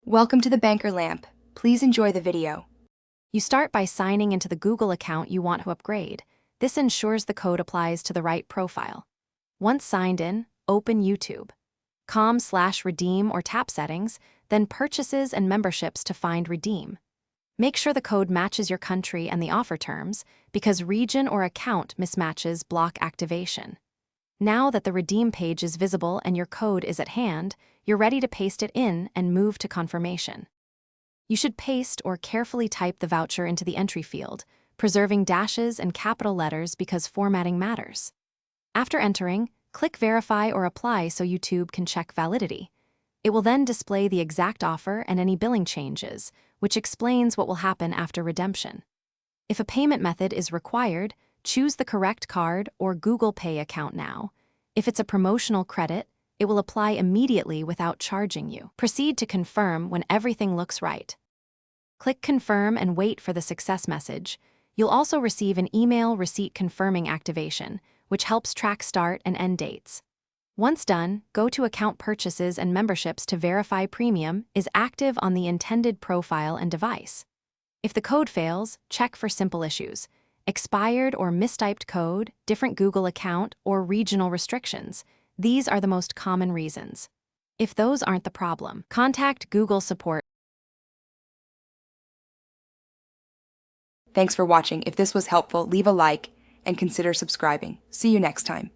Welcome to the Banker Lamp. Please enjoy the video. You start by signing into the Google account you want to upgrade. This ensures the code applies to the right profile. Once signed in, open YouTube. com/redeem or tap settings, then purchases and memberships to find redeem. Make sure the code matches your country and the offer terms, because region or account mismatches block activation. Now that the redeem page is visible and your code is at hand, you're ready to paste it in and move to confirmation. You should paste or carefully type the voucher into the entry field, preserving dashes and capital letters because formatting matters. After entering, click Verify or Apply so YouTube can check validity. It will then display the exact offer and any billing changes, which explains what will happen after redemption. If a payment method is required, choose the correct card or Google Pay account now. If it's a promotional credit, it will apply immediately without charging you. Proceed to confirm when everything looks right. Click Confirm and wait for the success message. You'll also receive an email receipt confirming activation, which helps track start and end dates. Once done, go to Account Purchases and Memberships to verify premium is active on the intended profile and device. If the code fails, check for simple issues: expired or mistyped code, different Google account, or regional restrictions. These are the most common reasons. If those aren't the problem, contact Google support. Thanks for watching. If this was helpful, leave a like and consider subscribing. See you next time.